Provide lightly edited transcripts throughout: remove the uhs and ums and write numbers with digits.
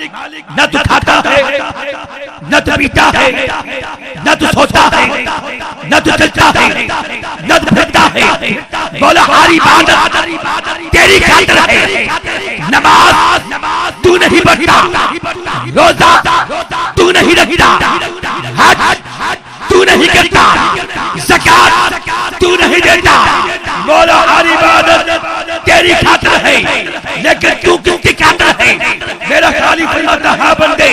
نہ تو کھاتا ہے نہ تو پیتا ہے نہ تو سوتا ہے نہ تو چلتا ہے نہ تو پھرتا ہے مولا ہر عبادت تیری خاطر ہے نماز تو نہیں پڑھتا روزہ تو نہیں رکھتا حج تو نہیں کرتا زکات تو نہیں دیتا مولا ہر عبادت تیری خاطر ہے لیکن تو کس کی خاطر ہے میرا خالی فرماتا ہے بندے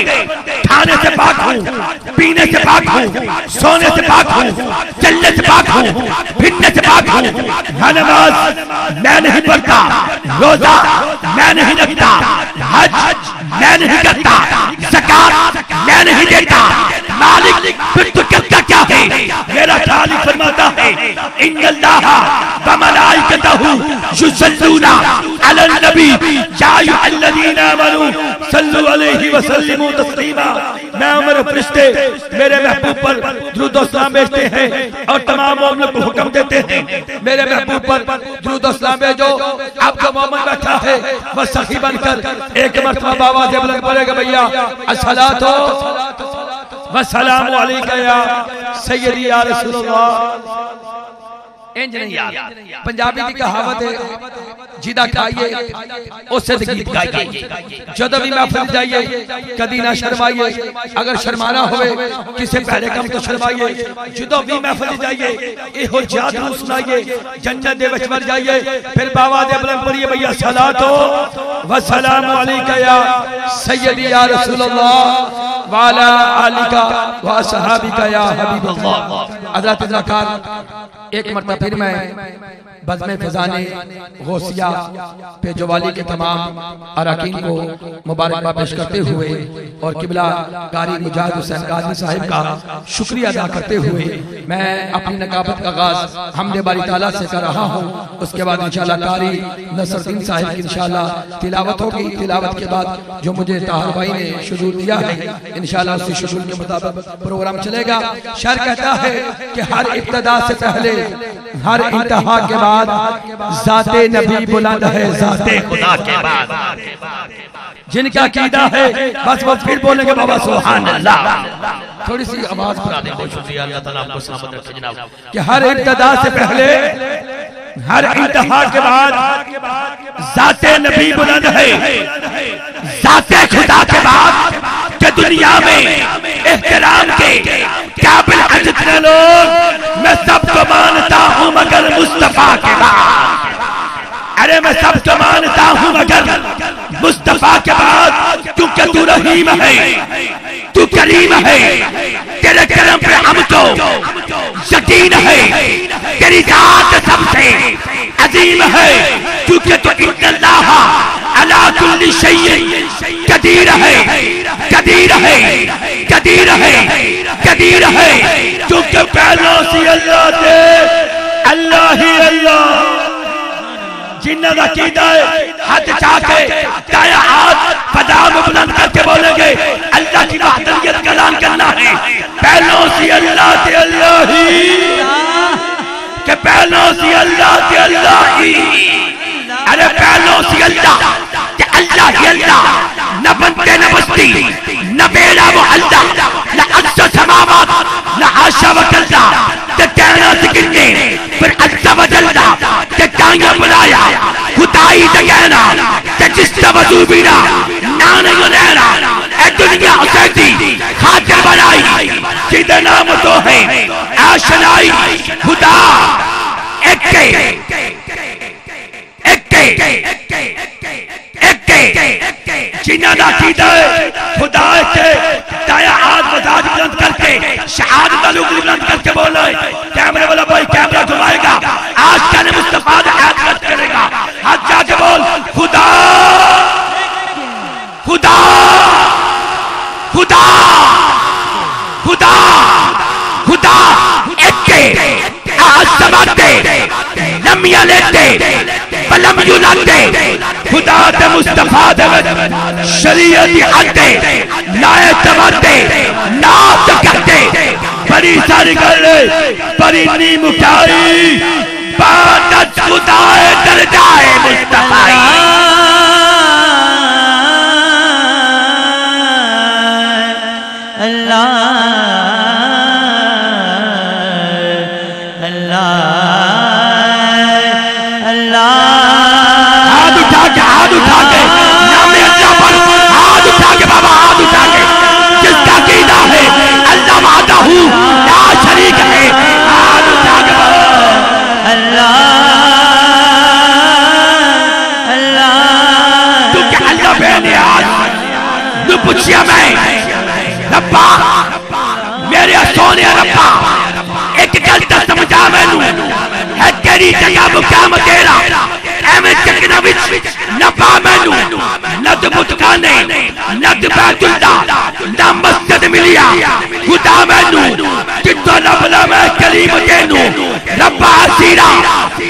کھانے سے پاک ہوں پینے سے پاک ہوں سونے سے پاک ہوں چلنے سے پاک ہوں پھرنے سے پاک ہوں نماز میں نہیں پڑھتا روزہ میں نہیں رکھتا حج میں نہیں کرتا زکات میں نہیں دیتا مالک پھر تو کرتا کیا ہے میرا خالی فرماتا ہے ان اللہ وملائکتہ یصلون علی النبی یا ایھا الذین آمنوا صلو علیہ وسلموا تسلیما میں عمر فرشتے میرے محبوب پر درود و سلام بھیجتے ہیں اور تمام مومنوں کو حکم دیتے ہیں میرے محبوب پر درود و سلام بھیجو آپ کا مومن بیٹھا ہے وہ سخی بن کر ایک مرتبہ باواز بلند پڑے گا بھیا الصلاۃ والسلام علیکہ یا سیدی یا رسول اللہ انج نہیں یاد پنجابی کی کہاوت ہے جیدہ کھائیے اس سے گیت گائیے جدو بھی محفل جائیے کدی نہ شرمائیے اگر شرمانا ہوئے کسے پہلے کم تو شرمائیے جدو بھی محفل جائیے ایہو جادو سنائیے جنت دے وچمر جائیے پھر باوا دے بلند پڑھیے بھیا صلاۃ والسلام علیکہ یا سیدی یا رسول اللہ وعلا آلکہ وصحابکہ یا حبیب اللہ حضرات ذکر ایک مرتبہ پھر میں بزم فضان غوثیہ پہ جوالی کے تمام اراکین کو مبارکباد پیش کرتے ہوئے اور قبلہ قاری مجاہد حسین قاضی صاحب کا شکریہ ادا کرتے ہوئے میں اپنی نقابت کا آغاز حمد باری تعالیٰ سے کر رہا ہوں اس کے بعد انشاءاللہ قاری نصر الدین صاحب کی انشاءاللہ تلاوت ہوگی تلاوت کے بعد جو مجھے طاہر بھائی نے شذور دیا ہے انشاءاللہ اسی شذور کے مطابق پروگرام چلے گا شعر کہتا ہے کہ ہر ابتدا سے پہلے ہر انتہا کے بعد ذات نبی بلند ہے ذات خدا کے بعد جن کا عقیدہ ہے بس وہ پھر بولیں گے بابا سبحان اللہ تھوڑی سی آواز بڑھا دیں بہت شکریہ اللہ تعالیٰ آپ کو سلامت رکھے جناب کہ ہر ابتدا سے پہلے ہر انتہا کے بعد ذات نبی بلند ہے ذات خدا کے بعد کہ دنیا میں احترام کے قابل جتنے لوگ میں سب کو مانتا ہوں مگر مصطفیٰ کے بعد ارے میں سب کو مانتا ہوں مگر مصطفیٰ کے بعد کیونکہ تو رحیم ہے تو کریم ہے تیرے کرم پہ ہم کو یقین ہے تیری ذات سب سے عظیم ہے کیونکہ تو ان اللہ علی کل شیء قدیر ہے قدیر ہے قدیر ہے قدیر ہے کیونکہ پہلوں سے اللہ دے اللہ ہی اللہ جنہ دا عقیدہ ہے ہاتھ چاہ کے دائیں ہاتھ فضا میں بلند کر کے بولیں گے اللہ کی وحدانیت کا اعلان کرنا ہے پہلوں سے اللہ دے اللہ ہی کہ پہلوں سے اللہ دے اللہ ہی ارے پہلوں سے اللہ کہ اللہ ہی اللہ نہ بنتے نہ بستی نہ بیڑا وہ اللہ نہ عزا سماوات نہ عاشا و کلدہ کہ کہنا سکرنے پھر عزا و جلدہ کہ کائیں بلایا خدائی دا کہنا کہ جس دا وضو بینا نانے و نیرا اے دنیا حسیدی خاطر بنائی جیدے نام تو ہے آشنائی خدا ایکے جنہ دا عقیدہ ہے خدا کے دایا ہاتھ مزاج بلند کر کے شہادت لوگ بلند کر کے بولے کیمرے والا بھائی کیمرہ گھمائے گا آج کا نے مصطفیٰ دا حیات کرے گا ہاتھ جا کے بول خدا خدا خدا خدا خدا ایکے آج سماتے لمیا لیتے فلم یوناتے خدا دے مصطفیٰ دے شریعتی حدے نائے تماتے نات کرتے بڑی ساری گلے بڑی نیم اٹھائی بانت خدای درجائے مصطفیٰ پوچھیا میں ربا میرے سونے ربا ایک گل تے سمجھا مینوں ہے تیری جگہ مقام تیرا ایویں چکنا وچ نہ پا مینوں نہ تے بتخانے نہ تے بیت اللہ نہ مسجد ملیا خدا مینوں جتوں لب لا میں کلیم تینوں ربا سیرا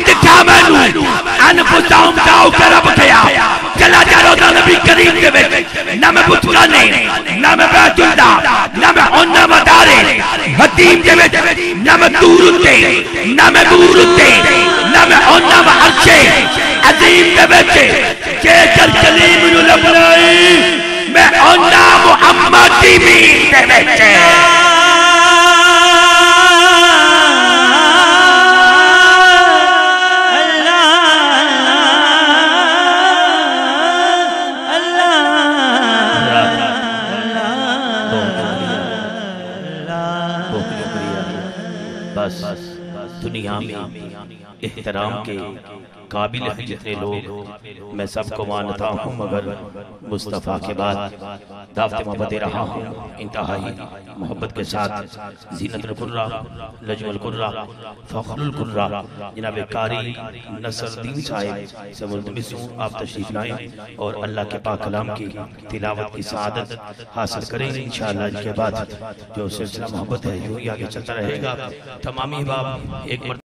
دکھا مینوں انفسہم جاؤ کر رب کیا چلا جا روزہ نبی کریم کے وچ نہ میں بتخانے نہ میں بیت اللہ نہ میں انہ مدارے حدیم کے وچ نہ میں دور اتے نہ میں بور اتے نہ میں انہ عرشے عظیم کے وچ کہ جل کلیم نو لبنائی میں انہ محمدی میر کے وچ بس دنیا میں احترام کے قابل ہیں جتنے لوگ میں سب کو مانتا ہوں مگر مصطفیٰ کے بعد دعوت محبت دے رہا ہوں انتہائی محبت کے ساتھ زینت القرہ لجم القرہ فخر القرہ جناب قاری نصر دین صاحب سے ملتمس ہوں آپ تشریف لائیں اور اللہ کے پاک کلام کی تلاوت کی سعادت حاصل کریں انشاءاللہ ان کے بعد جو سلسلہ محبت ہے یوں ہی آگے چلتا رہے گا تمامی احباب ایک مرتبہ